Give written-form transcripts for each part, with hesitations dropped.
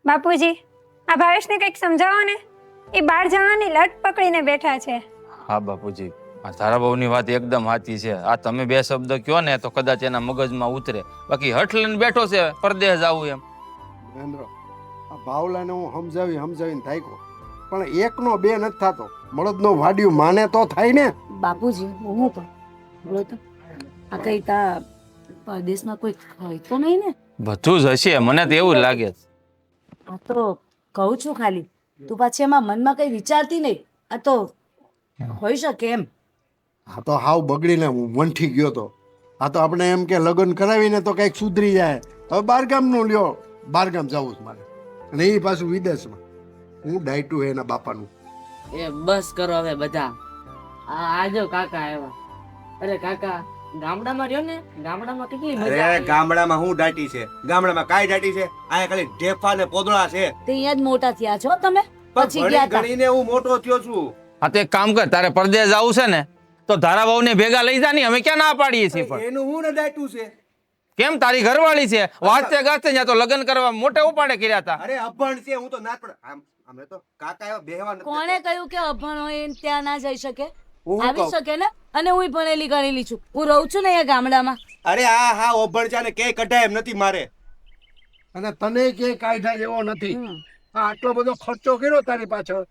બાપુજી, આ ભાવેશને કંઈક સમજાવો ને. એ બહાર જવાની લટ પકડીને બેઠા છે. હા બાપુજી, આ તારાબાઉની વાત એકદમ સાચી છે. આ તમે બે શબ્દ કયો ને તો કદાચ એના મગજમાં ઉતરે. બાકી હઠ લઈને બેઠો છે પરદેશ જાવું એમ. મહેન્દ્ર, આ ભાવલાને હું સમજાવીને થાક્યો, પણ એકનો બે નથી થતો. મળદનો વાડિયું માને તો થાય ને. બાપુજી હું તો બોલો તો આ કઈ તા પરદેશમાં કોઈ હોય તો નહીં ને? બધું જ હશે, મને તો એવું જ લાગે છે. આ તો કહું છું ખાલી, તું પાછી એમાં મનમાં કઈ વિચારતી નહીં. આ તો હોઈ શકે એમ. આ તો હાવ બગડીને વંઠી ગયો તો. આ તો આપણે એમ કે લગ્ન કરાવીને તો કંઈક સુધરી જાય. હવે બારગામનું લ્યો, બારગામ જવું છે મારે, અને એ પાછું વિદેશમાં. હું ડાયટું એના બાપાનું. એ બસ કરો હવે બધા. આજો કાકા આવ્યા. અરે કાકા, ગામડામાં રહ્યો ને, ગામડામાં કેટલી મજા અરે આવે. ગામડામાં હું દાટી છે? ગામડામાં કાઈ દાટી છે? આયા ખાલી ઢેફા ને પોદળા છે. તે અહીંયા જ મોટા થયા છો તમે, પછી પણ ગયા તા. ગણીને હું મોટો થયો છું. હા તો એક કામ કર, તારે પરદેશ જાવું છે ને તો ધારાબાઉને ભેગા લઈ જા ને. અમે ક્યાં ના પાડીએ છીએ? પણ એનું હું ને દાટ્યું છે. કેમ, તારી ઘરવાળી છે, વાંચતે ગાજતે ત્યાં તો લગ્ન કરવા મોટે ઉપાડે કર્યા હતા. અરે અભણ છે, હું તો ના પણ આમ અમે તો કાકા એવા બેહવા નથી કોણે કહ્યું કે અભણ હોય એને ત્યાં ના જઈ શકે? હું આવી કહું? શકે ને. અને હું ભણેલી ગણેલી છું, હું રહું છું ને અહીંયા ગામડામાં. અરે હા અભણ છે ને કે કઢાય એમ નથી મારે. અને તને ક્યાંય કાયદા જેવો નથી. આ આટલો બધો ખર્ચો કર્યો તારી પાછળ,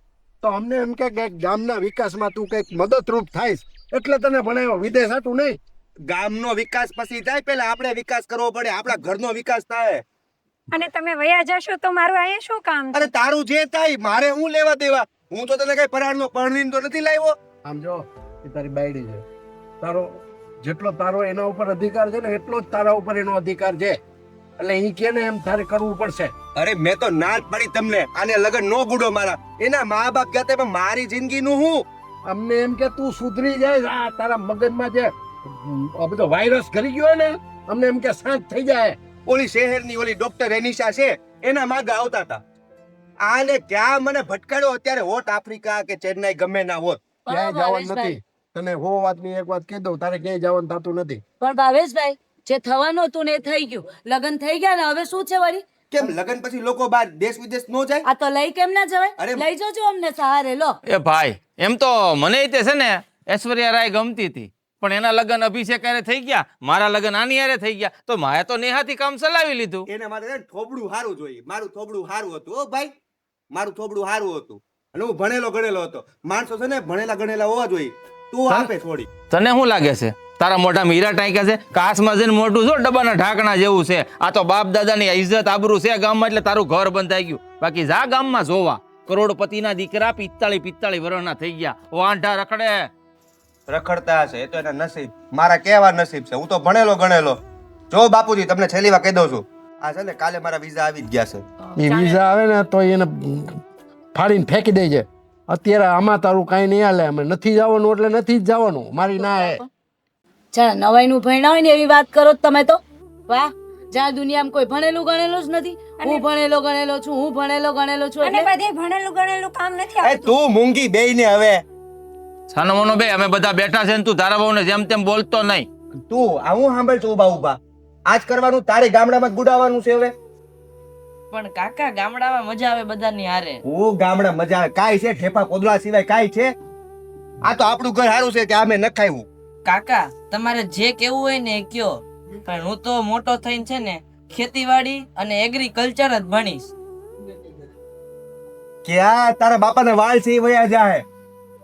તો અમને એમ કે કંઈક ગામના વિકાસમાં તું કંઈક મદદરૂપ થાઈશ એટલે તને ભણાવ્યો. વિદેશ હતું નહીં. ગામનો વિકાસ પછી થાય, પેલા આપણે વિકાસ કરવો પડે. આપણા ઘરનો વિકાસ થાય. અને તમે વયા જશો તો મારું અહીંયા શું કામ છે? અરે તારું જે થાય, મારે હું લેવા દેવા? હું તો તને કઈ પરાણનો પરણીને તો નથી લાવ્યો. આમ જો, એ તારી બાયડી છે. તારો જેટલો તારો એના ઉપર અધિકાર છે ને એટલો જ તારા ઉપર એનો અધિકાર છે. એટલે એ કે ને એમ તારે કરવું પડશે. અરે મેં તો ના જ પડી તમને, આને લગન નો ગુડો મારા. એના મા બાપ ગયા પણ મારી જિંદગીનું હું. અમને એમ કે તું સુધરી જાય, આ તારા મગજમાં જે આ બધો વાયરસ કરી ગયો હોય ને, અમને એમ કે શાંત થઈ જાય. ઓલી શહેરની ઓલી ડોક્ટર એનિશા છે, એના માગા આવતા હતા. આને ક્યાં મને ભટકાડ્યો. અત્યારે હોટ આફ્રિકા કે ચેન્નાઈ ગમે ના હોત. ક્યાંય જવાનું નથી. તને હો વાતની એક વાત કહી દઉં, તારે ક્યાંય જવાનું થતું નથી. પણ ભાવેશભાઈ, જે થવાનું હતું ને એ થઈ ગયું. લગ્ન થઈ ગયા ને હવે શું છે વળી? કેમ લગન પછી લોકો બહાર દેશ વિદેશ નો જાય? આ તો લઈ કેમ ના જવાય? અરે લઈ જજો અમને સહારે. લો એ ભાઈ, એમ તો મને તે છે ને ઐશ્વર્યા રાય ગમતી હતી, પણ એના લગ્ન અભિષેક હારે થઈ ગયા, મારા લગ્ન આની હારે થઈ ગયા, તો મારે તો નેહાથી કામ ચલાવી લીધું. એને મારે છે ને થોબડું હારું જોઈએ. મારું થોબડું હારું હતું. ઓ ભાઈ, મારું થોબડું હારું હતું. અને હું ભણેલો ગણેલો હતો. માણસો છે ને ભણેલા ગણેલા હોવા જોઈએ. તું આપે થોડી. તને શું લાગે છે તારા મોઢામાં હીરા ટાંક્યા છે? કાચમાં જઈને મોઢું જો ડબ્બાના ઢાંકણા જેવું છે. આ તો બાપ દાદાની ઇજ્જત આબરૂ છે ગામમાં, એટલે તારું ઘર બંધાઈ ગયું. બાકી જા ગામમાં જોવા, કરોડપતિના દીકરા 45 વર્ષના થઈ ગયા, વાંઢા રખડે. રખડતા હશે એ તો એના નસીબ. મારા કેવા નસીબ છે. હું તો ભણેલો ગણેલો. જો બાપુજી, તમને છેલ્લી વાર કહી દઉં છું, આ છે ને કાલે મારા વિઝા આવી જ ગયા છે. એ વિઝા આવે ને તો એને ફાડીને ફેંકી દેજે. અત્યારે આમાં તારું કાંઈ નહીં હાલે. અમે નથી જવાનું એટલે નથી જ જવાનું. મારી ના હે. ચાલ, નવાઈનું ભણ્યા હોય ને એવી વાત કરો તમે તો. વાહ, જ્યાં દુનિયામાં કોઈ ભણેલું ગણેલું જ નથી. હું ભણેલો ગણેલો છું, હું ભણેલો ગણેલો છું. અને એટલે બધે ભણેલું ગણેલું કામ નથી એ આવતું. તું મૂંગી બેય ને હવે. સાનો મોનો બે, અમે બધા બેઠા છે ને તું તારા બહુને જેમ તેમ બોલતો નહીં. તું આ હું સાંભળ છું ઉભા ઉભા. આજ કરવાનું તારે ગામડામાં જ ગુડાવાનું છે હવે. પણ કાકા, ગામડામાં મજા આવે બધાની હારે. હું ગામડા મજા આવે કાઈ છે? ઠેપા કોદળા સિવાય કાઈ છે? આ તો આપણું ઘર સારું છે કે આમે નખાયું. કાકા, તમારે જે કેવું હોય ને એ કયો, પણ હું તો મોટો થઈને છે ને ખેતીવાડી અને એગ્રીકલ્ચર જ ભણીશ. ક્યાં તારા બાપાના વાળ છે એ વયા જાય.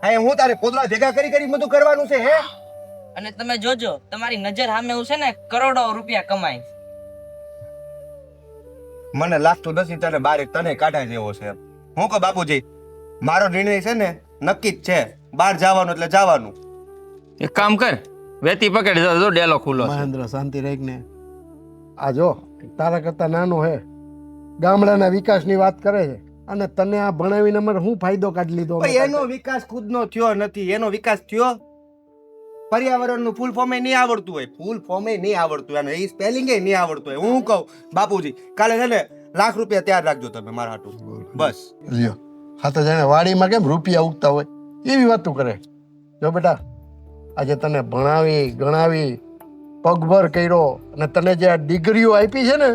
હા, હું તારે કોદળા ભેગા કરી બધું કરવાનું છે હે? અને તમે જોજો, તમારી નજર સામે હું છે ને કરોડો રૂપિયા કમાઈશ. મને લાગતું નથી તને બારે તને કાઢા જેવો છે. હું કહું બાપુજી, મારો નિર્ણય છે ને નક્કી જ છે. બહાર જવાનું એટલે જવાનું. એક કામ કર, વેતી પકડ, જો ડેલો ખુલ્લો છે. મહેન્દ્ર, શાંતિ રહી ને. આ જો, તારા કરતા નાનો હે, ગામડાના વિકાસની વાત કરે છે, અને તને આ ભણાવીને અમારે શું ફાયદો કાઢી લીધો? ભાઈ, એનો વિકાસ ખુદનો થયો નથી. એનો વિકાસ થયો પર્યાવરણનું ફૂલ ફોર્મે નહીં આવડતું હોય. ફૂલ ફોર્મે નહીં આવડતું હોય, અને એ સ્પેલિંગે નહીં આવડતું હોય. હું કહું બાપુજી, કાલે છે ને લાખ રૂપિયા તૈયાર રાખજો તમે મારા હાટુ. બસ. લ્યો, હા તો જાણે વાડીમાં કેમ રૂપિયા ઉગતા હોય એવી વાતો કરે. જો બેટા, આજે તને ભણાવી ગણાવી પગભર કર્યો, અને તને જે આ ડિગ્રીઓ આપી છે ને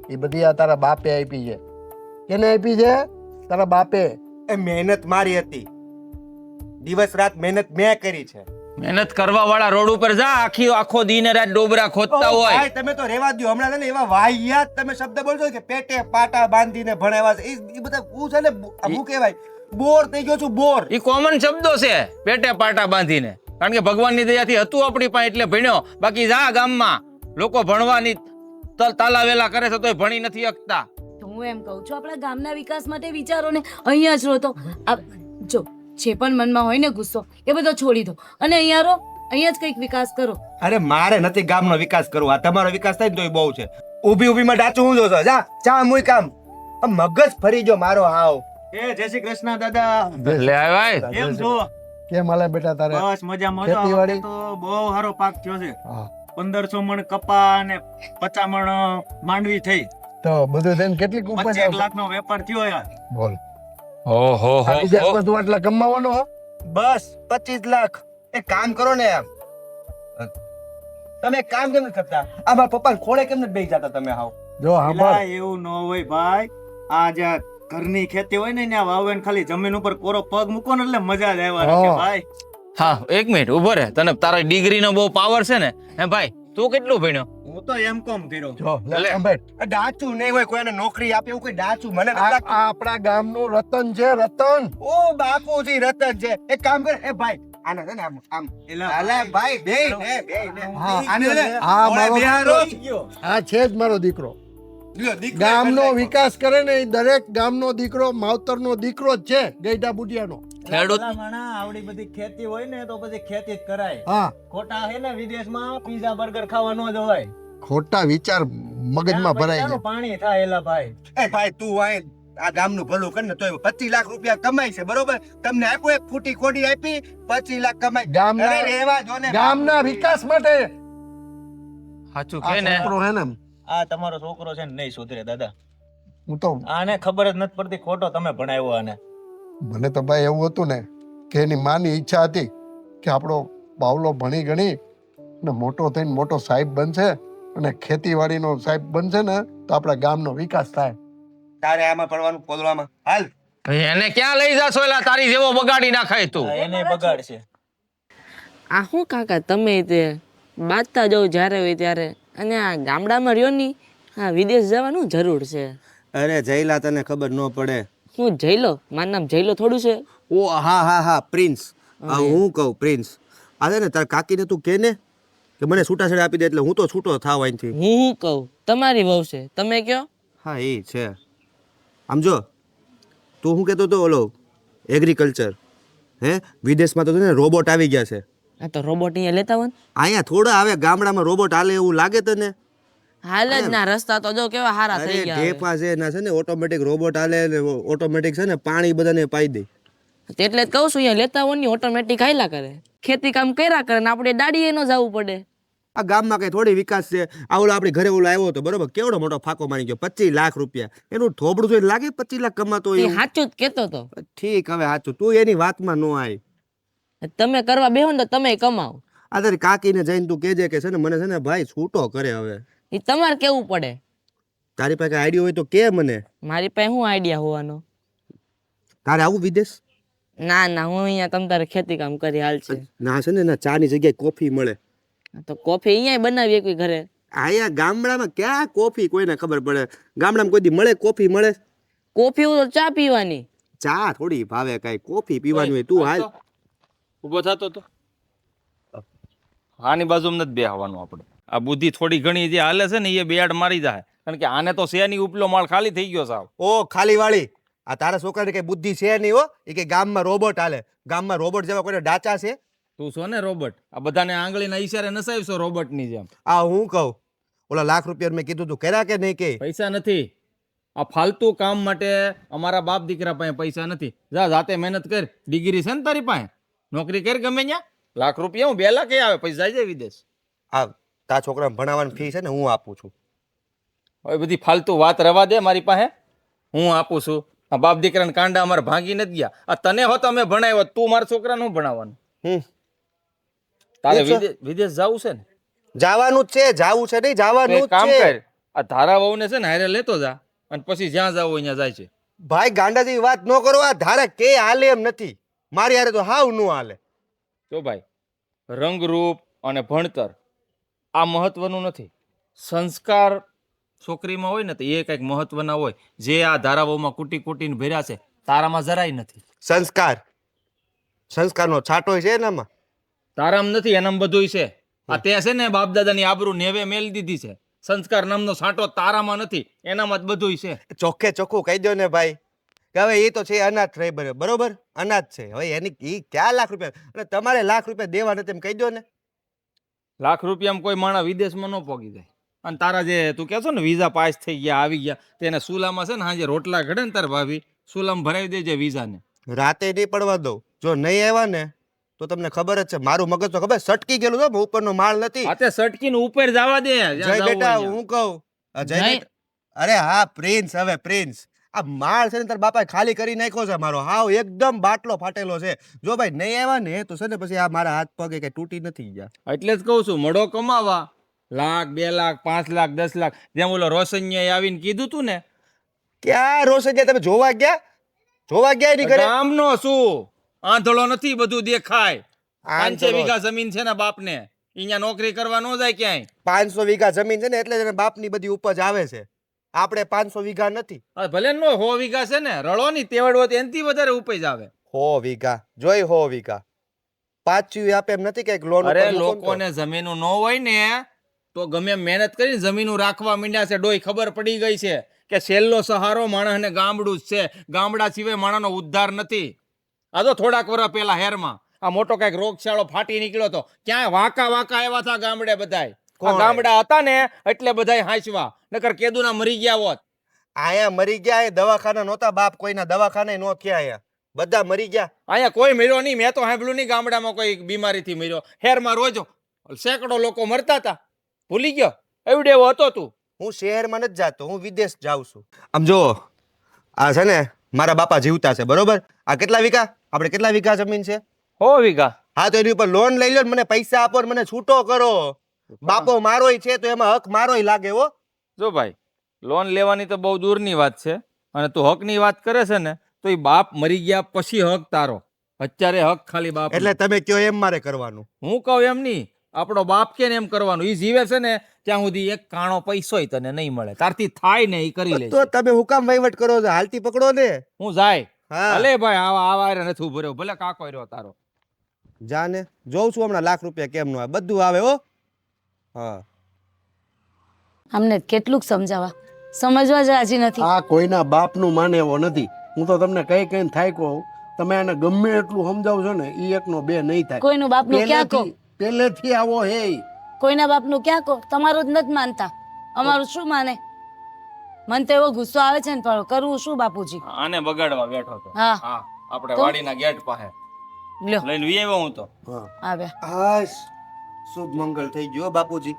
એ બધી આ તારા બાપે આપી છે. કેને આપી છે? તારા બાપે. એ મહેનત મારી હતી, દિવસ રાત મહેનત મેં કરી છે. મહેનત કરવા વાળા રોડ ઉપર જા, આખો દી ને રાત ડોબરા ખોદતા હોય. ભાઈ તમે તો રેવા દ્યો. હમણાં છે ને એવા વાહિયાત તમે શબ્દ બોલશો કે પેટે પાટા બાંધીને ભણાવ્યા છે. એ બધા હું છે ને શું કહેવાય, બોર થઈ ગયો છું, બોર. ઈ કોમન શબ્દો છે, પેટે પાટા બાંધીને. કારણ કે ભગવાનની દયાથી હતું આપણી પાસે એટલે ભણ્યો. બાકી જા ગામમાં લોકો ભણવાની તાલાવેલા કરે છે તોય ભણી નથી શકતા. તો હું એમ કહું છું આપણા ગામના વિકાસ માટે વિચારો ને, અહીંયા જ રહો તો જો જે પણ મનમાં હોય ને ગુસ્સો એ બધો છોડી દો અને અહીંયા રહો, અહીંયા જ કંઈક વિકાસ કરો. અરે મારે નથી ગામનો વિકાસ કરવો, આ તમારો વિકાસ થાય ને તોય બહુ છે. ઊભી ઊભીમાં ડાચું હું જોશો? જા ચા મુય કામ. આ મગજ ફરી ગયો મારો. હાવ જય શ્રી કૃષ્ણ દાદા. લે ભાઈ, કેમ છો? કેમ હાલે બેટા તારે? બસ મજામાં. ખેતીવાડી? તો બહુ સારો પાક થયો છે. હા. 1500 મણ કપા અને 50 મણ માંડવી થઈ. તો બધું થઈને કેટલી ઉપજ 25 આવશે? લાખ નો વેપાર થયો યાર. બોલ. ઓહો આ બીજા તું આટલા કમાવાનો હો? બસ 25 લાખ. એક કામ કરો ને, આમ તમે એક કામ કેમ નથી કરતા? આ મારા પપ્પા ખોળે કેમ નથી બેસી જતા તમે? હાવ જો એલા, સાંભળ, એવું ન હોય ભાઈ. આ જે ઘરની ખેતી હોય ને ત્યાં વાવે ને ખાલી જમીન ઉપર કોરો પગ મૂકો ને એટલે મજા જ આવ્યા રાખે હા. ભાઈ. હા, એક મિનિટ ઉભો રહે. તને તારા ડિગ્રી નો બહુ પાવર છે ને. હે ભાઈ, તું કેટલું ભણ્યો? હું તો M.Com કર્યો. જો લે લે. સાંભળ. આ ડાચું નહીં હોય, કોઈને નોકરી આપે એવું કોઈ ડાચું મને નથી આ લાગતું. આ આપણા ગામનું રતન છે, રતન. ઓ બાપુજી રતન છે. એક કામ કર, એ ભાઈ આને છે ને આમ એલા, અલા ભાઈ બે ને હા. આને છે ને આ ઓળે મારો બિહારો. આ છે જ મારો દીકરો. લ્યો, દીકરો ગામનો બદલાય. વિકાસ કરે ને એ દરેક ગામનો દીકરો માવતરનો દીકરો જ છે, ગઈઢા બુટિયાનો. ખેડૂત ભલા માણા, આવડી બધી ખેતી હોય ને તો પછી ખેતી જ કરાય. હા, ખોટા હે ને વિદેશમાં પીઝા બર્ગર ખાવા ન જવાય. ખોટા વિચાર મગજમાં ભરાય પૈસાનું છે. પાણી થાય એલા ભાઈ. એ ભાઈ તું આય આ ગામનું ભલું કર ને તોય 25 લાખ રૂપિયા કમાય છે, બરોબર? તમને આપ્યો એક ફૂટી કોડી આપી, 25 લાખ કમાય. ગામના- અરે રહેવા જો ને. ગામના વિકાસ માટે સાચું આ કે ને. છોકરો હે ને, આ તમારો છોકરો છે ને નહીં સુધરે દાદા. હું તો આને ખબર જ નથી પડતી ખોટો તમે ભણાવ્યો આને. મને તો ભાઈ એવું હતું ને કે એની માની ઈચ્છા હતી કે આપણો બાવલો ભણી ગણી ને મોટો થઈને મોટો સાહેબ બનશે અને ખેતીવાડીનો સાહેબ બનશે ને તો આપણા ગામનો વિકાસ થાય. તારે આમાં પડવાનું કોદળામાં. હાલ એને ક્યાં લઈ જાશો? એલા તારી જેવો બગાડી નાખાય તું. આ એને બગાડશે. આ શું કાકા તમે તે બાજતા જાઓ જ્યારે હોય ત્યારે, અને આ ગામડામાં રહ્યો ની, આ વિદેશ જવાનું જરૂર છે? અરે જયલા તને ખબર ન પડે. હું જઈલો, મારું નામ જઈલો થોડું છે. ઓ હા પ્રિન્સ. આ હું કહું પ્રિન્સ. આ છે ને તાર કાકીને તું કે ને કે મને છૂટાછેડા આપી દે એટલે હું તો છૂટો થાવ અહીંથી. હું કહું તમારી વહુ છે, તમે કયો. હા એ છે. આમ જો તું શું કહેતો હતો ઓલો એગ્રીકલ્ચર, હે વિદેશમાં તો છે ને રોબોટ આવી ગયા છે. આ તો રોબોટ અહીંયા લેતા હોય ને. અહીંયા થોડા આવે, ગામડામાં રોબોટ હાલે એવું લાગે તને? હાલ જ ના રસ્તા તો જો કેવા હારા અરે થઈ ગયા હવે. ઢેફા છે ના છે ને ઓટોમેટિક રોબોટ હાલે ને ઓટોમેટિક છે ને પાણી બધાને પાઈ દે. એટલે જ કહું છું અહીંયા લેતા હોય ને ઓટોમેટિક હાયલા કરે, ખેતી કામ કર્યા કરે ને આપણે દાડીએ ન જવું પડે. આ ગામમાં કઈ થોડી વિકાસ છે? આ ઓલો આપણી ઘરે ઓલો આવ્યો હતો, બરોબર? કેવડો મોટો ફાકો મારી ગયો, 25 લાખ રૂપિયા. એનું થોબડું જોઈને લાગે 25 લાખ કમાતો એ હોય? સાચું જ કેતો તો. ઠીક, હવે સાચું તું એની વાતમાં ન આવી. તમે કરવા બેહો ને તો તમે કમાઓ. આ તારી કાકીને જઈને તું કહેજે કે છે ને મને છે ને ભાઈ છૂટો કરે. હવે એ તમારે કેવું પડે. તારી પાસે આઈડિયા હોય તો કે મને. મારી પાસે શું આઈડિયા હોવાનો? તારે આવું વિદેશ? ના ના, હું અહીંયા તમ તારે ખેતી કામ કરી હાલ છે. ના છે ને ના ચાની જગ્યાએ કોફી મળે. તો કોફી અહીંયા બનાવીએ કોઈ ઘરે. અહીંયા ગામડામાં ક્યાં કોફી કોઈને ખબર પડે? ગામડામાં કોઈ દી મળે કોફી મળે? કોફી તો ચા પીવાની. ચા થોડી ભાવે, કાંઈ કોફી પીવાની હોય. તું હાલ. ઉભો થતો તો આની બાજુમાં નથી બેહવાનું આપણે. આ બુદ્ધિ થોડી ઘણી જે હાલે છે ને એ બેડ મારી જાય. કારણ કે આને તો શેની ઉપલો માળ ખાલી થઈ ગયો સાવ. ઓ ખાલી વાળી, આ તારા છોકરાને કઈ બુદ્ધિ છે નહીં હો. એ કે ગામમાં રોબોટ હાલે. ગામમાં રોબોટ જેવા કોઈને ડાચા છે? તું છો ને રોબોટ, આ બધાને આંગળીના ઈશારે નસાવશો રોબોટની જેમ. આ હું કહું ઓલા લાખ રૂપિયા મેં કીધું તું કર્યા કે નહીં? કે પૈસા નથી. આ ફાલતુ કામ માટે અમારા બાપ દીકરા પાસે પૈસા નથી. જા જાતે મહેનત કર. ડિગ્રી છે ને તારી પાસે, નોકરી કર ગમે ત્યાં. લાખ રૂપિયા હું 2 લાખ આવે, પૈસા જાય વિદેશ. આ તારા છોકરાને ભણાવવાની ફી છે ને હું આપું છું. હવે બધી ફાલતુ વાત રવા દે. મારી પાસે હું આપું છું. આ બાપ દીકરાને કાંડા અમારે ભાંગી નથી ગયા. આ તને હોત અમે ભણાવ્યો, તું મારા છોકરાને હું ભણાવવાનું? તારે વિદેશ જવું છે ને? જવાનું જ છે. જાવું છે નહીં? જવાનું એક કામ જ છે. કર, આ ધારા વહુને છે ને હારે લેતો જા, અને પછી જ્યાં જાવ અહીંયા જાય છે. ભાઈ ગાંડા જેવી વાત ન કરો. આ ધારે કે હાલે એમ નથી. મારી હારે તો હાવ નો હાલે. જો ભાઈ, રંગરૂપ અને ભણતર આ મહત્વનું નથી. સંસ્કાર છોકરીમાં હોય ને તો એ કંઈક મહત્વના હોય, જે આ ધારાઓમાં કૂટી કૂટીને ભર્યા છે તારામાં જરાય નથી. સંસ્કારનો છાંટો છે એનામાં. તારામાં નથી, એનામાં બધુંય છે. આ તે છે ને બાપ દાદાની આબરૂ નેવે મેલી દીધી છે. સંસ્કાર નામનો છાંટો તારામાં નથી, એનામાં જ બધુંય છે. ચોખ્ખે ચોખ્ખું કહી દો ને ભાઈ કે હવે એ તો છે અનાથ રહી બરોબર, અનાથ છે. હવે એની ઈ ક્યાં લાખ રૂપિયા, અને તમારે લાખ રૂપિયા દેવા નથી એમ કહી દો ને. લાખ રૂપિયામાં કોઈ માણસ વિદેશમાં ન પોગી જાય. અને તારા જે તું કહેશો ને વિઝા પાસ થઈ ગયા આવી ગયા, તેને સુલામાં છે ને હાજે રોટલા ઘડે ને તાર ભાભી સુલામ ભરાવી દેજે વિઝાને. રાતે નહીં પડવા દઉં. જો નહીં આવ્યા ને તો તમને ખબર જ છે મારું મગજ તો ખબર સટકી ગયેલું છે, ઉપરનો માળ નથી. આ તે સટકીને ઉપર જવા દે. જ્યાં જય જાવું બેટા હોય હું કહું આ જય જય. બેટા. અરે હા પ્રિન્સ, હવે પ્રિન્સ આ માળ છે ને તાર બાપાએ ખાલી કરી નાખ્યો છે મારો. હાવ એકદમ બાટલો ફાટેલો છે. જો ભાઈ નહીં આવ્યા ને તો છે ને પછી આ મારા હાથ પગે કઈ તૂટી નથી ગયા. ત્યાં. એટલે જ કહું છું મોડો કમાવા. લાખ 2 લાખ 5 લાખ 10 લાખ જેમ ઓલો રોશનિયાએ આવીને કીધું તું ને. ક્યાં રોશે ગયા તમે જોવા ગયા? જોવા ગયા એની ઘરે? ગામનો શું આંધળો નથી, બધું દેખાય. 500 આંધળો. વીઘા જમીન છે ને બાપને, અહીંયા નોકરી કરવા ન જાય ક્યાંય. 500 વીઘા જમીન છે ને એટલે જ એને બાપની બધી ઉપજ આવે છે. આપણે 500 વીઘા નથી. હવે ભલે નો 100 વીઘા છે ને, રળો ની તેવડ હોય એનથી વધારે ઉપજ આવે. 100 વીઘા જોઈ 100 વીઘા પાછું આપે એમ નથી કે લોન અરે લોકોને જમીનો ન હોય ને તો ગમે એમ મહેનત કરીને જમીનો રાખવા માંડ્યા છે. ડોય ખબર પડી ગઈ છે કે છેલ્લો સહારો માણસને ગામડું જ છે. ગામડા સિવાય માણસનો ઉદ્ધાર નથી. આ તો થોડાક વર્ષ પહેલા હેરમાં આ મોટો કઈક રોગચાળો ફાટી નીકળ્યો હતો, ક્યાંય વાંકા વાંકા આવ્યા હતા ગામડે બધાય. આ ગામડા હતા ને એટલે બધાય હાંચવા, નકર કેદુના મરી ગયા હોત. આયા મરી ગયા. એ દવાખાના નહોતા બાપ, કોઈના દવાખાને નો થયા. આયા બધા મરી ગયા. અહીંયા કોઈ મર્યો નહીં. મેં તો સાંભળ્યું નહીં ગામડામાં કોઈ બીમારીથી મર્યો. હેરમાં રોજ સેંકડો લોકો મરતા હતા. ભૂલી ગયો? એવડે એવો હતો તું. હું શહેરમાં નથી જાતો, હું વિદેશ જાઉં છું. આમ જો આ છે ને મારા બાપા જીવતા છે બરોબર. આ કેટલા વીઘા આપણે કેટલા વીઘા જમીન છે? 100 વીઘા. હા તો એની ઉપર લોન લઈ લો ને મને પૈસા આપો ને મને છૂટો કરો. બાપો મારોય છે તો એમાં હક મારોય લાગે હો. જો ભાઈ, લોન લેવાની તો બહુ દૂરની વાત છે, અને તું હકની વાત કરે છે ને તો એ બાપ મરી ગયા પછી હક તારો. અત્યારે હક ખાલી બાપ. એટલે તમે કયો એમ મારે કરવાનું? હું કહું એમ નહીં, આપણો બાપ કે ને એમ કરવાનું. ઈ જીવે છે ને ત્યાં સુધી એક કાણો પૈસોય તને નહીં મળે. તારથી થાય ને ઈ કરી લે. તો તમે હુકામ વહીવટ કરો છો? હાલતી પકડો ને. હું જાય. હા. ભલે ભાઈ આવા નથી ઉભો રહ્યો, ભલે કાકો રહ્યો તારો. જાને જોઉં છું હમણાં લાખ રૂપિયા કેમ નો આવે, બધું આવે હો. હા અમને કેટલુંક સમજાવવા, સમજવા જ રાજી નથી. આ કોઈના બાપનું માને એવો નથી. હું તો તમને કઈ કઈ થાય કહું, તમે આને ગમે એટલું સમજાવો છો ને ઈ એકનો બે નહીં થાય. કોઈનું બાપનું ક્યાં કહો, પહેલેથી આવો હે ઈ. કોઈના બાપનું ક્યાં કહો. તમારું જ નથી માનતા, અમારું શું માને? મને તો એવો ગુસ્સો આવે છે ને, પણ કરવું શું બાપુજી? આને બગાડવા બેઠો તો. હા હા, આપણે તો? વાડીના ગેટ પાસે લ્યો લઈને વી આવ્યો હું તો. હા. આવ્યા. હાશ શુભ મંગળ થઈ ગયો બાપુજી.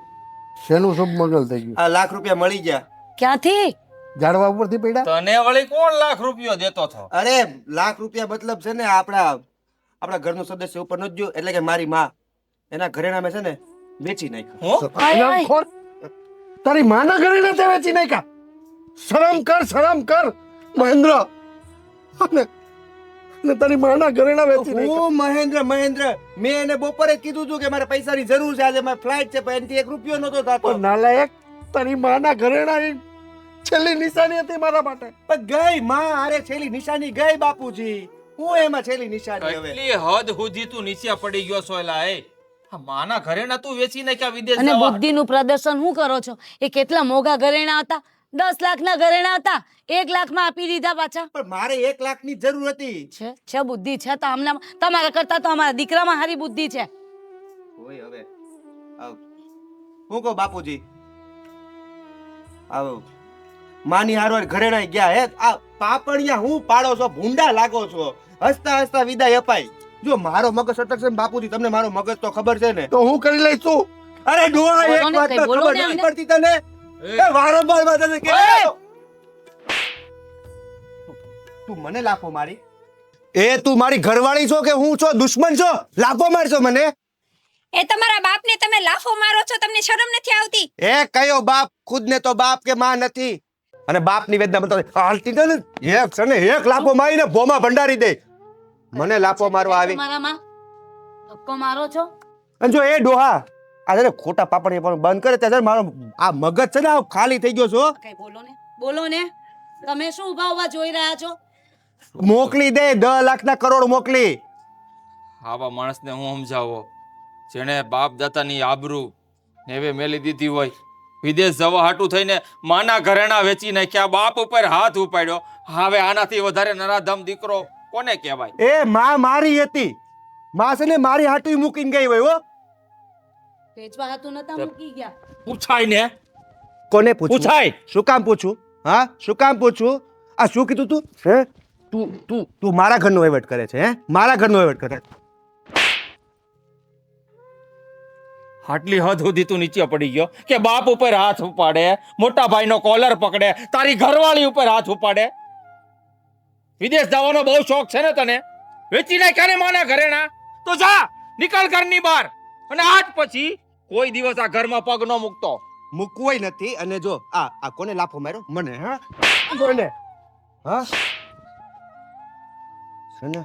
શેનું શુભ મંગલ થઈ ગયું? આ લાખ રૂપિયા મળી ગયા. ક્યાંથી? ઝાડવા ઉપરથી પડ્યા? તને વળી કોણ લાખ રૂપિયો દેતો હતો? અરે લાખ રૂપિયા મતલબ છે ને આપણા ઘરનો સદસ્ય ઉપર નથી ગયો, એટલે કે મારી માં એના ઘરેણા મેં છે ને વેચી નાખ્યું. હું? આય, આય. ખોર. તારી માના ઘરે તે વેચી નાખ્યા? શરમ કર, શરમ કર મહેન્દ્ર. અને તારી માના ઘરેણા વેચી નાખ્યા. હું મહેન્દ્ર મેં એને બપોરે જ કીધું હતું કે મારે પૈસાની જરૂર છે, આજે મારી ફ્લાઇટ છે, પણ એનાથી 1 રૂપિયો નતો થતો. પણ નાલાયક, તારી માના ઘરેણા ઈ છેલ્લી નિશાની હતી મારા માટે. પણ ગઈ માં આરે છેલ્લી નિશાની ગઈ બાપુજી. હું એમાં છેલ્લી નિશાની હવે. એટલી હદ સુધી તું નીચે પડી ગયો છો એલા. એ આ માના ઘરેણા તું વેચી નાખ્યા વિદેશ અને જવા. બુદ્ધિનું પ્રદર્શન શું કરો છો? એ કેટલા મોંઘા ઘરેણા હતા, 10 લાખના ઘરેણા હતા, 1 લાખમાં આપી દીધા પાછા. પણ મારે 1 લાખની જરૂર હતી. છે બુદ્ધિ છે તો આમના, તમારા કરતા તો અમારા દીકરામાં હારી બુદ્ધિ છે. ઓય હવે હું કહું બાપુજી, આવ માની હારવાર ઘરેણા ગયા હે. આ પાપણિયા હું પાડો છો, ભૂંડા લાગો છો. હસતા હસતા વિદાય અપાય. જો મારો મગજ અટકશે ને બાપુજી, તમને મારો મગજ તો ખબર છે ને. તો હું કરી લઈશ તું. અરે ડોહા એક બોલો ને, વાત કઈ તો બોલો ખબર ને નથી અમને. પડતી તને. એ વારંવાર વાત તને કે તું મને લાફો મારી. તું મારી ઘરવાળી છો કે હું છો દુશ્મન છો? લાફો મારશો મને? એ તમારા બાપને તમે લાફો મારો છો, તમને શરમ નથી આવતી? એ કયો બાપ? ખુદ ને તો બાપ કે માં નથી. અને બાપની વેદના બતાવે હાલતી ને એક છે ને એક લાફો મારીને ભોમાં ભંડારી દે. મને લાફો મારવા આવી મારામાં ધક્કો મારો છો? અને જો એ ડોહા આ છે ને ખોટા પાપડ પણ બંધ કરે ત્યારે મારો આ મગજ છે ને આ ખાલી થઈ ગયો છો. કઈ બોલો ને તમે શું ઉભા ઉભા જોઈ રહ્યા છો? મોકલી દે 10 લાખના કરોડ મોકલી. આવા માણસને હું સમજાવો જેણે બાપ દાદાની આબરૂ નેવે મેલી દીધી હોય, વિદેશ જવા હાટું થઈને માના ઘરેણા વેચી નાખ્યા, બાપ ઉપર હાથ ઉપાડ્યો. હવે આનાથી વધારે નરાધમ દીકરો કોને કહેવાય? એ માં મારી હતી, માં છે ને મારી હાટું મૂકીને ગઈ હોય. હો વેચવા હાતું નતા મૂકી ગયા? પૂછાય ને, કોને પૂછું? પૂછાય. શું કામ પૂછું? હા શું કામ પૂછું? આ શું કીધું તું? હે તું મારા ઘરનો વહીવટ કરે છે? હે મારા ઘરનો વહીવટ કરે? આટલી હદ સુધી તું નીચે પડી ગયો કે બાપ ઉપર હાથ ઉપાડે, મોટા ભાઈનો કોલર પકડે, તારી ઘરવાળી ઉપર હાથ ઉપાડે. વિદેશ જવાનો બહુ શોખ છે ને તને? વેચી નાખ્યા ને માના ઘરેણા? તો જા નીકળ ઘરની બહાર, અને આજ પછી કોઈ દિવસ આ ઘરમાં પગ ન મૂકતો. મૂકવાય નથી. અને જો આ કોને લાફો માર્યો? મને. હા કોને? હા છે ને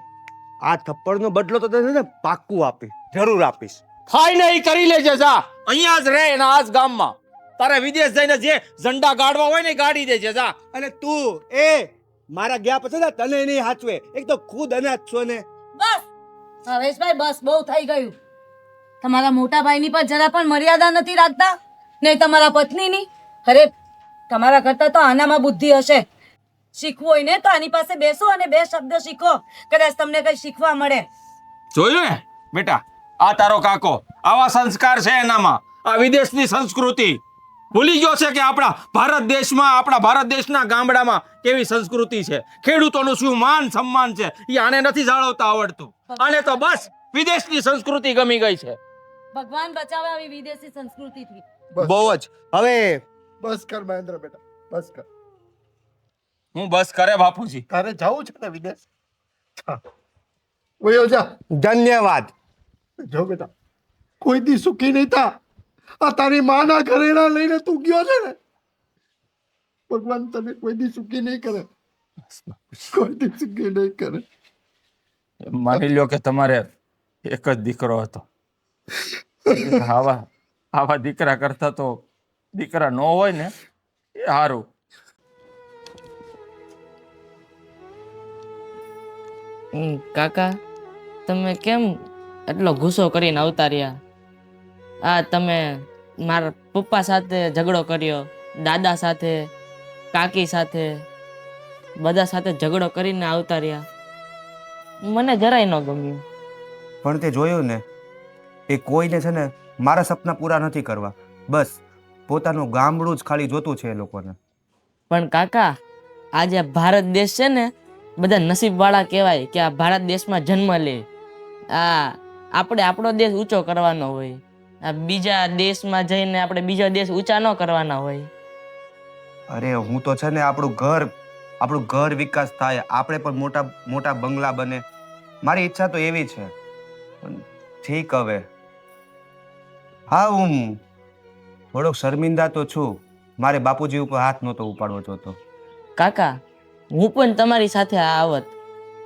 આ થપ્પડનો બદલો તો તને પાક્કું આપીશ, જરૂર આપીશ. થાય ને એ કરી લેજે. જા અહીંયા જ રહે ને આ જ ગામમાં. તારે વિદેશ જઈને જે ઝંડા ગાડવા હોય ને એ ગાડી દેજે. જા. અને તું મારા ગયા પછી ને તને નહીં હાચવે. એક તો ખુદ અનાજ છો ને. બસ હરેશભાઈ, બસ બહુ થઈ ગયું. તમારા મોટા ભાઈની પર જરા પણ મર્યાદા નથી રાખતા, નહીં તમારા પત્નીની. અરે તમારા કરતા તો આનામાં બુદ્ધિ હશે. શીખવું હોય ને તો આની પાસે બેસો અને 2 શબ્દ શીખો, કદાચ તમને કઈ શીખવા મળે. જોયું ને બેટા, આ તારો કાકો, આવા સંસ્કાર છે એનામાં. આ વિદેશની સંસ્કૃતિ ભૂલી ગયો છે કે આપણા ભારત દેશમાં, આપણા ભારત દેશના ગામડામાં કેવી સંસ્કૃતિ છે, ખેડૂતોનું શું માન સન્માન છે, એ આને નથી જાળવતા આવડતું. આને તો બસ વિદેશની સંસ્કૃતિ ગમી ગઈ છે. ભગવાન બચાવે આવી વિદેશી સંસ્કૃતિથી. બહુ જ. હવે બસ કર મહેન્દ્ર બેટા, બસ કર. હું બસ કરે બાપુજી. તારે જવું છે ને વિદેશ? ઓયો જા. ધન્યવાદ. જો બેટા, કોઈ દી સુખી નહીં થા. આ તારી માના ઘરેણા લઈને તું ગયો છે ને, ભગવાન તને કોઈ દી સુખી નહીં કરે. કોઈ દી સુખી નહીં કરે. માની લ્યો કે તમારે એક જ દીકરો હતો. આવા દીકરા કરતા તો દીકરા ન હોય ને એ સારું. કાકા, તમે કેમ એટલો ગુસ્સો કરીને આવતા રહ્યા? આ તમે મારા પપ્પા સાથે ઝઘડો કર્યો, દાદા સાથે, કાકી સાથે, બધા સાથે ઝઘડો કરીને આવતા રહ્યા. મને જરાય ન ગમ્યું. પણ તે જોયું ને, એ કોઈને છે ને મારા સપના પૂરા નથી કરવા, બસ પોતાનું ગામડું જ ખાલી જોતું છે એ લોકોને. પણ કાકા, આ જે ભારત દેશ છે ને, બધા નસીબવાળા કહેવાય કે આ ભારત દેશમાં જન્મ લે. આપણે આપણો દેશ ઊંચો કરવાનો હોય, આ બીજા દેશમાં જઈને આપણે બીજો દેશ ઊંચા ન કરવાના હોય. અરે હું તો છે ને આપણું ઘર વિકાસ થાય, આપણે પણ મોટા મોટા બંગલા બને, મારી ઈચ્છા તો એવી છે. પણ ઠીક હવે. હા, હું થોડોક શર્મિંદા તો છું, મારે બાપુજી ઉપર હાથ નહોતો ઉપાડવો જોતો. કાકા, હું પણ તમારી સાથે આવત,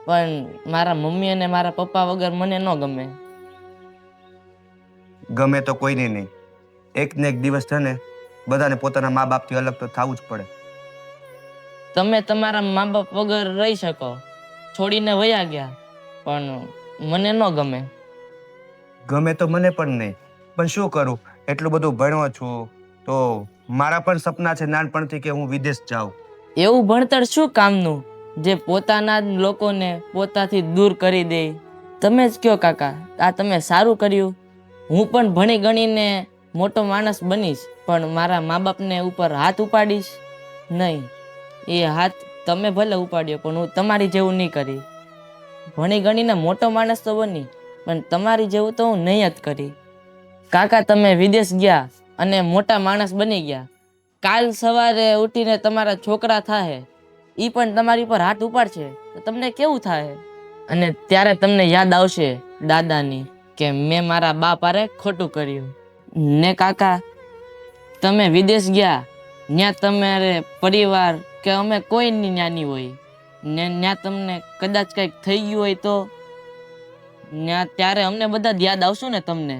પણ મારા મમ્મી અને મારા પપ્પા વગર મને ન ગમે. ગમે તો કોઈને નહીં, એક ને એક દિવસ છે ને બધાને પોતાના મા બાપથી અલગ તો થવું જ પડે. તમે તમારા મા બાપ વગર રહી શકો, છોડીને વયા ગયા, પણ મને ન ગમે. ગમે તો મને પણ નહીં, પણ શું કરું, એટલું બધું ભણ્યો છું તો મારા પણ સપના છે નાનપણથી કે હું વિદેશ જાઉં. એવું ભણતર શું કામનું જે પોતાના જ લોકોને પોતાથી દૂર કરી દે? તમે જ કયો કાકા, આ તમે સારું કર્યું. હું પણ ભણી ગણીને મોટો માણસ બનીશ, પણ મારા મા બાપને ઉપર હાથ ઉપાડીશ નહીં. એ હાથ તમે ભલે ઉપાડ્યો, પણ હું તમારી જેવું નહીં કરી. ભણી ગણીને મોટો માણસ તો બની, પણ તમારી જેવું તો હું નહીં જ કરી. કાકા, તમે વિદેશ ગયા અને મોટા માણસ બની ગયા, કાલ સવારે ઉઠીને તમારા છોકરા થાય, એ પણ તમારી પર હાથ ઉપાડશે તો તમને કેવું થાય? અને ત્યારે તમને યાદ આવશે દાદાની કે મેં મારા બાપ હારે ખોટું કર્યું. ને કાકા, તમે વિદેશ ગયા, ત્યાં તમારે પરિવાર કે અમે કોઈની જ્ઞાની હોય ને ત્યાં તમને કદાચ કંઈક થઈ ગયું હોય તો ત્યાં ત્યારે અમને બધા જ યાદ આવશો ને તમને.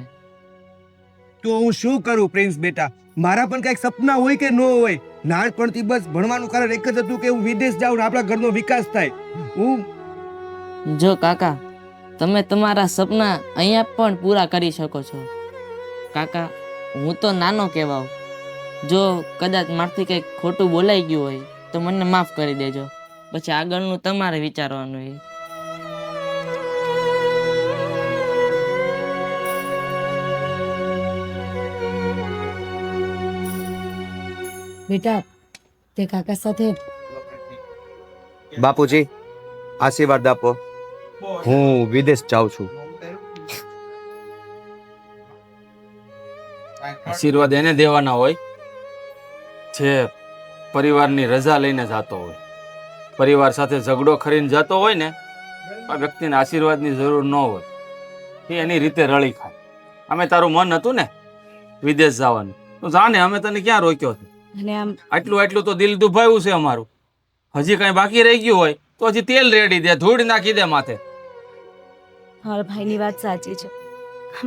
તો હું શું કરું પ્રિન્સ બેટા? મારા પણ કઈક સપના હોય કે ન હોય? નાનપણથી બસ ભણવાનું કારણ એક જ હતું કે હું વિદેશ જાઉં ને આપણા ઘરનો વિકાસ થાય. હું જો કાકા, તમે તમારા સપના અહીંયા પણ પૂરા કરી શકો છો. કાકા, હું તો નાનો કહેવાઉં. જો કદાચ મારથી કંઈક ખોટું બોલાઈ ગયું હોય તો મને માફ કરી દેજો. પછી આગળનું તમારે વિચારવાનું હોય. બેટા તે કાકા સાથે બાપુજી આશીર્વાદ આપો. હું વિદેશ જાઉં છું. આશીર્વાદ એને દેવાના હોય જે પરિવારની રજા લઈને જતો હોય. પરિવાર સાથે ઝઘડો કરીને જતો હોય ને, આ વ્યક્તિને આશીર્વાદની જરૂર ન હોય. એ એની રીતે રળી ખાય. અમે તારું મન હતું ને વિદેશ જવાનું, તો જા ને, અમે તને ક્યાં રોક્યો છે? અને આમ આટલું તો દિલ દુભાયું છે અમારું. હજી કઈ બાકી રહી ગયું હોય તો હજી તેલ રેડી દે, ધૂળ નાખી દે માથે. મારા ભાઈની વાત સાચી છે.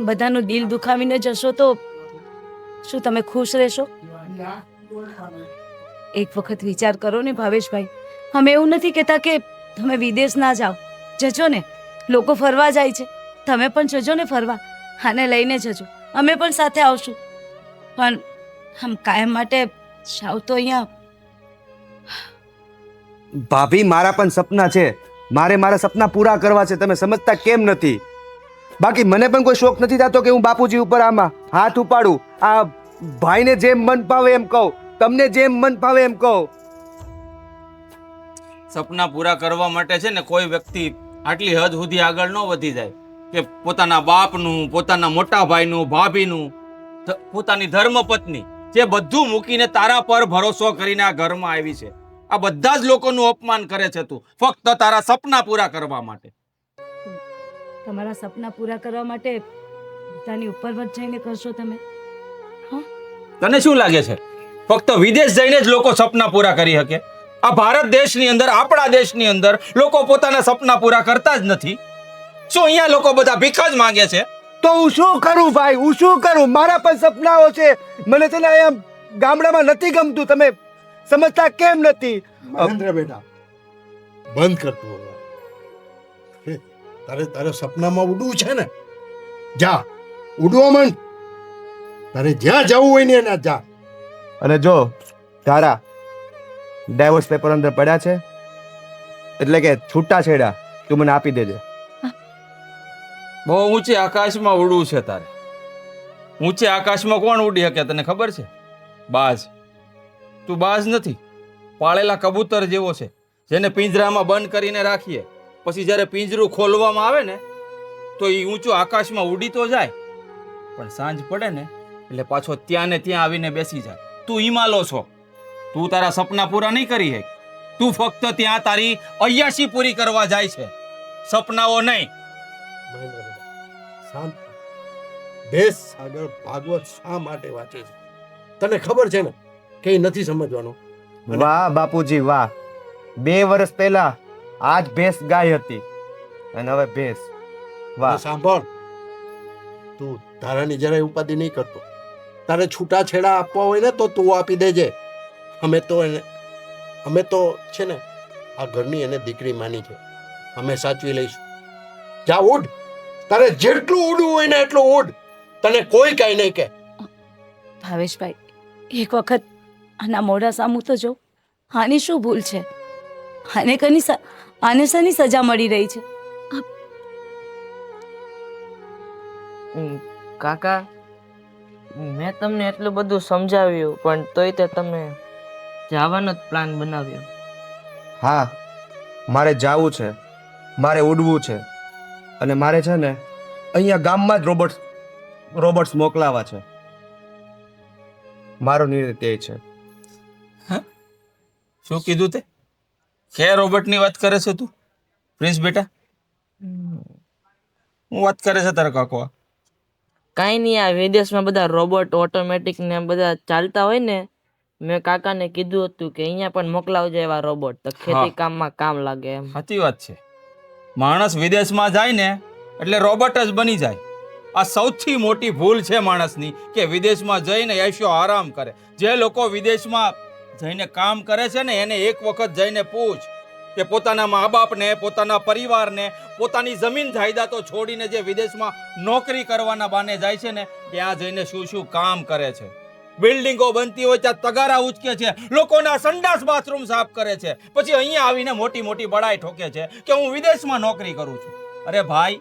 બધાનું દિલ દુખાવીને જશો તો શું તમે ખુશ રહેશો? એક વખત વિચાર કરો ને ભાવેશભાઈ. અમે એવું નથી કહેતા કે તમે વિદેશ ના જાઓ, જજો ને. લોકો ફરવા જાય છે, તમે પણ જજો ને ફરવા. આને લઈને જજો, અમે પણ સાથે આવશું. પણ આમ કાયમ માટે જાવ તો અહીંયા. ભાભી, મારા પણ સપના છે. મારા સપના પૂરા કરવા છે. તમે સમજતા કેમ નથી? બાકી મને પણ કોઈ શોખ નથી થતો કે હું બાપુજી ઉપર આમાં હાથ ઉપાડું. આ ભાઈને જેમ મન ફાવે એમ કહું, તમને જેમ મન ફાવે એમ કહું. સપના પૂરા કરવા માટે છે ને કોઈ વ્યક્તિ આટલી હદ સુધી આગળ ન વધી જાય કે પોતાના બાપનું, પોતાના મોટા ભાઈનું, ભાભીનું, પોતાની ધર્મપત્ની, જે બધું મૂકીને તારા પર ભરોસો કરીને આ ઘરમાં આવી છે, આ બધા જ લોકોનું અપમાન કરે છે તું ફક્ત તારા સપના પૂરા કરવા માટે. તમારા સપના પૂરા કરવા માટે બધાની ઉપર જ જઈને કરશો તમે? તને શું લાગે છે ફક્ત વિદેશ જઈને જ લોકો સપના પૂરા કરી શકે? આ ભારત દેશની અંદર, આપણા દેશની અંદર લોકો પોતાના સપના પૂરા કરતા જ નથી. શું અહીંયા લોકો બધા ભીખ જ માંગે છે? તો હું શું કરું ભાઈ? હું શું કરું? મારા પણ સપનાઓ છે. મને છે ને અહીંયા ગામડામાં નથી ગમતું. તમે સમજતા કેમ નથી? મહેન્દ્ર બેટા, બંધ કરતું હવે. તારે સપનામાં ઉડવું છે ને, જા ઉડવા માંડ. તારે જ્યાં જવું હોય ને એના જા. અને જો તારા ડાયવોર્સ પેપર અંદર પડ્યા છે, એટલે કે છૂટા છેડા, તું મને આપી દેજે. બહુ ઊંચે આકાશમાં ઉડવું છે તારે. ઊંચે આકાશમાં કોણ ઉડી શકે તને ખબર છે? બાજ. તું બાજ નથી, પાળેલા કબૂતર જેવો છે, જેને પિંજરામાં બંધ કરીને રાખીએ, પછી જ્યારે પિંજરું ખોલવામાં આવે ને તો એ ઊંચો આકાશમાં ઉડી તો જાય, પણ સાંજ પડે ને એટલે પાછો ત્યાં ને ત્યાં આવીને બેસી જાય. તું હિમાલો છો. તું તારા સપના પૂરા નહીં કરી શક. તું ફક્ત ત્યાં તારી અય્યાશી પૂરી કરવા જાય છે, સપનાઓ નહીં. મહેન્દ્ર બેટા, શાંત થા. દેશ આગળ ભાગવત શા માટે વાંચે છે તને ખબર છે ને કે એ નથી સમજવાનું? વાહ બાપુજી વાહ. 2 વર્ષ પહેલા આજ ભેંસ ગાય હતી અને હવે ભેંસ. વાહ. અને સાંભળ, તું તારાની જરાય ઉપાધિ નહીં કરતો. તારે છૂટા છેડા આપવા હોય ને તો તું આપી દેજે. અમે તો છે ને આ ઘરની એને દીકરી માની છે, અમે સાચવી લઈશું. જા ઉડ. તારે જેટલું ઉડવું હોય ને એટલું ઉડ. તને કોઈ કાંઈ નહીં કે. ભાવેશભાઈ, એક વખત આના મોઢા સામું તો જો. આની શું ભૂલ છે? આને શાની સજા મળી રહી છે? કાકા, મેં તમને એટલું બધું સમજાવ્યું પણ તોય તે તમે જવાનો જ પ્લાન બનાવ્યો. હા, મારે જાવું છે, મારે ઉડવું છે, અને મારે છે ને અહીંયા ગામમાં જ રોબોટ્સ મોકલાવા છે. મારો નિર્ણય તે છે. શું કીધું તે? કે રોબોટની વાત કરે છે તું પ્રિન્સ બેટા? હું વાત કરે છે તારા કાકો? કાંઈ નહીં, આ વિદેશમાં બધા રોબોટ ઓટોમેટિક ને બધા ચાલતા હોય ને, મેં કાકાને કીધું હતું કે અહીંયા પણ મોકલાવજો એવા રોબોટ તો ખેતી કામમાં કામ લાગે એમ. સાચી વાત છે. માણસ વિદેશમાં જાય ને એટલે રોબોટ જ બની જાય. આ સૌથી મોટી ભૂલ છે માણસની કે વિદેશમાં જઈને એશો આરામ કરે. જે લોકો વિદેશમાં જઈને કામ કરે છે ને એને એક વખત જઈને પૂછ કે પોતાના મા બાપને, પોતાના પરિવારને, પોતાની જમીન જાયદાદો છોડીને જે વિદેશમાં નોકરી કરવાના બાને જાય છે ને ત્યાં જઈને શું શું કામ કરે છે. બિલ્ડિંગો બનતી હોય ત્યાં તગારા ઉચકે છે, લોકોના સંડાસ બાથરૂમ સાફ કરે છે, પછી અહીંયા આવીને મોટી મોટી બડાઈ ઠોકે છે કે હું વિદેશમાં નોકરી કરું છું. અરે ભાઈ,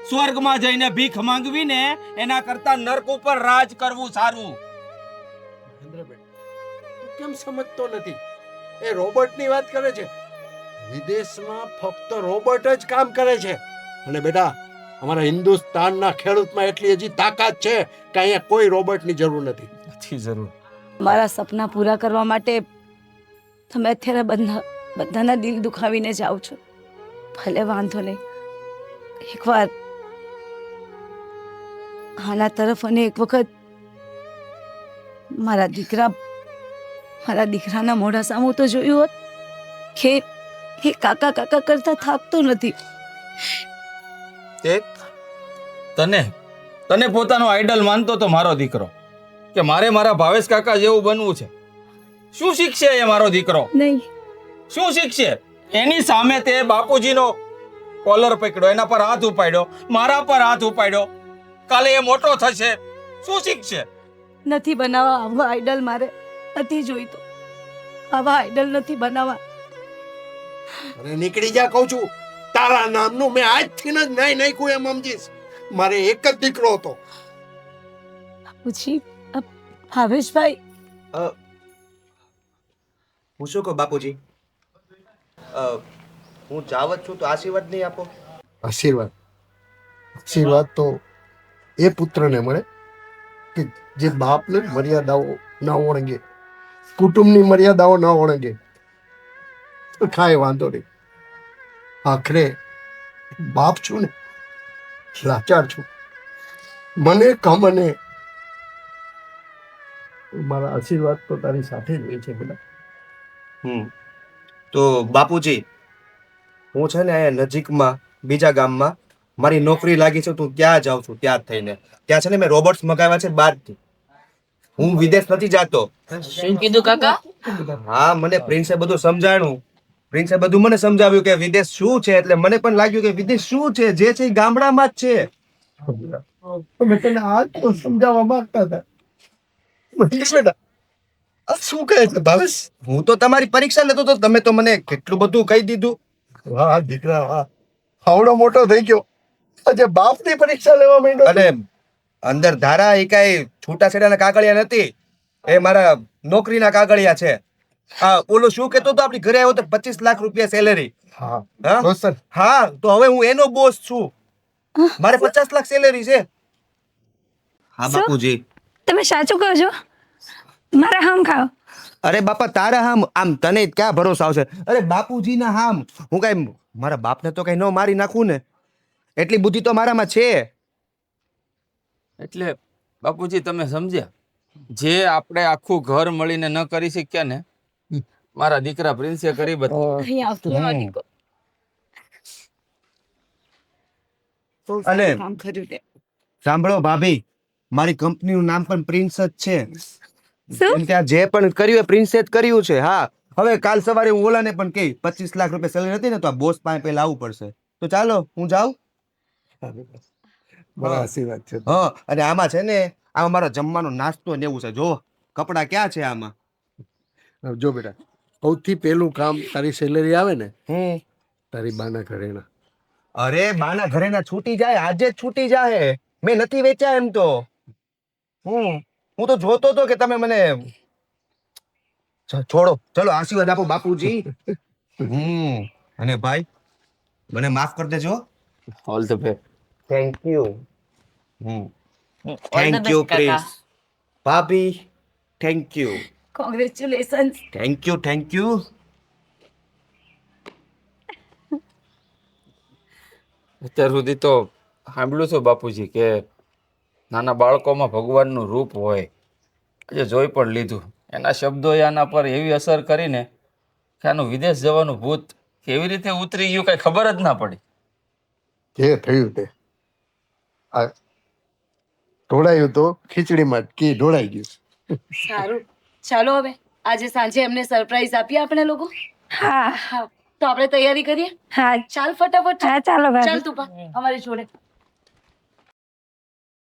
સ્વર્ગમાં જઈને ભીખ માંગવી ને એના કરતા નર્ક ઉપર રાજ કરવું સારું. મહેન્દ્રભાઈ, તું કેમ સમજતો નથી? એ રોબોટની વાત કરે છે. વિદેશમાં ફક્ત રોબોટ જ કામ કરે છે. અને બેટા, અમારા હિન્દુસ્તાનના ખેડૂતમાં એટલી હજી તાકાત છે કે અહીંયા કોઈ રોબોટની જરૂર નથી. નથી જરૂર. મારા સપના પૂરા કરવા માટે તમે અત્યારે બધાના દિલ દુખાવીને જાઓ છો. ભલે વાંધો નહીં, એકવાર આના તરફ અને એક વખત મારા દીકરાના મોઢા સામું તો જોયું હોત કે એ કાકા કાકા કરતા થાકતો નથી. તને પોતાનો આઈડલ માનતો તો મારો દીકરો કે મારે મારા ભાવેશ કાકા જેવું બનવું છે. શું શીખશે એ મારો દીકરો? નહીં, શું શીખશે? એની સામે તે બાપુજીનો કોલર પકડ્યો, એના પર હાથ ઉપાડ્યો, મારા પર હાથ ઉપાડ્યો. કાલે એ મોટો થશે, શું શીખશે? નથી બનાવવા આવા આઈડલ. મારે નથી જોઈતો આવા આઈડલ. નથી બનાવવા. અરે નીકળી જા કહું છું. તારા નામનું મેં આજથી જ નહીં નાખ્યું એમ સમજીશ. મારે એક જ દીકરો હતો. પૂછી ભાવેશભાઈ, હું શું કહું બાપુજી, હું જાવત છું તો આશીર્વાદ નહીં આપો? આશીર્વાદ તો એ પુત્રને મળે કે જે બાપને મર્યાદાઓ ના ઓળંગે, કુટુંબની મર્યાદાઓ ના ઓળંગે. તો કાંઈ વાંધો નહીં. આખરે બાપ છું ને, લાચાર છું. મને કમને મારા આશીર્વાદ તો તારી સાથે જ હોય છે બેટા. તો બાપુજી, હું છે ને અહીંયા નજીકમાં બીજા ગામમાં મારી નોકરી લાગી છે. તું ત્યાં જાઉં છું. ત્યાં થઈને ત્યાં છે ને મેં રોબોટ્સ મગાવ્યા છે બહારથી. હું વિદેશ નથી જાતો. શું કીધું કાકા? હા, મને પ્રિન્સે બધું સમજાણું. પ્રિન્સે બધું મને સમજાવ્યું કે વિદેશ શું છે. એટલે મને પણ લાગ્યું કે વિદેશ શું છે, જે છે એ ગામડામાં જ છે. મેં તને આજ તો સમજાવવા માંગતા હતા. બેટા, આ શું કહે છે ભાવેશ? હું તો તમારી પરીક્ષા લેતો તો તમે તો મને કેટલું બધું કહી દીધું. વાહ દીકરા વાહ, આવડો મોટો થઈ ગયો, આજે બાપની પરીક્ષા લેવા માંડ્યો. અને અંદર ધારા એ કઈ છૂટાછેડાના કાગળિયા નથી, એ મારા નોકરીના કાગળિયા છે. હા, ઓલો શું કહેતો તો આપણી ઘરે આવ્યો તો 25 લાખ રૂપિયા સેલેરી. હા હા? રોશન, હા, તો હવે હું એનો બોસ છું. મારે 50 લાખ સેલેરી છે. હા શું? બાપુજી. તમે સાચું કહો છો? મારા હમ ખાઓ. અરે બાપા, તારા હામ આમ તને ક્યાં ભરોસો આવશે? અરે બાપુજીના હામ હું કઈ મારા બાપને તો કઈ ન મારી નાખું ને, એટલી બુદ્ધિ તો મારામાં છે. એટલે બાપુજી તમે સમજ્યા, જે આપણે આખું ઘર મળીને ન કરી શક્યા ને, મારા દીકરા પ્રિન્સે કરી બતાવ્યું. અહીં આવતો દીકો અને કામ કર્યું તે. સાંભળો ભાભી, મારી કંપનીનું નામ પણ પ્રિન્સ જ છે. શું? ત્યાં જે પણ કર્યું એ પ્રિન્સે જ કર્યું છે. હા, હવે કાલ સવારે હું ઓલાને પણ કહી 25 લાખ રૂપિયા સેલેરી હતી ને, તો આ બોસ પાસે પહેલા આવવું પડશે. તો ચાલો હું જાઉં. મારા આશીર્વાદ છે. હા, અને આમાં છે ને, આમાં મારો જમવાનો નાસ્તો ને એવું છે. જો કપડા ક્યાં છે આમાં. જો બેટા, સૌથી પહેલું કામ તારી સેલેરી આવે ને, હમ તારી બાના ઘરેણા. અરે બાના ઘરેના છૂટી જાય, આજે જ છૂટી જાય. મેં નથી વેચ્યા એમ તો. હું તો જોતો હતો કે તમે મને છોડો. ચલો આશીર્વાદ આપો બાપુજી. અને ભાઈ, મને માફ કરી દેજો. All the best. Thank you. All the thank best, you કાકા. પ્રિન્સ. ભાભી, thank you. Congratulation. Thank you, thank you. અત્યાર સુધી તો સાંભળ્યું છે બાપુજી કે નાના બાળકોમાં ભગવાનનું રૂપ હોય. આજે જોઈ પણ લીધું. એના શબ્દોએ આના પર એવી અસર કરીને કે આનું વિદેશ જવાનું ભૂત કેવી રીતે ઉતરી ગયું કઈ ખબર જ ના પડી. જે થયું તે આ ઢોળાયું તો ખીચડીમાં જ ઘી ઢોળાઈ ગયું. સારું, ચાલો હવે આજે સાંજે એમને સરપ્રાઈઝ આપીએ આપણે લોકો. હા હા, તો આપણે તૈયારી કરીએ. હા ચાલ ફટાફટ. હા ચાલો ચાલ ભાભી તું પણ અમારી જોડે.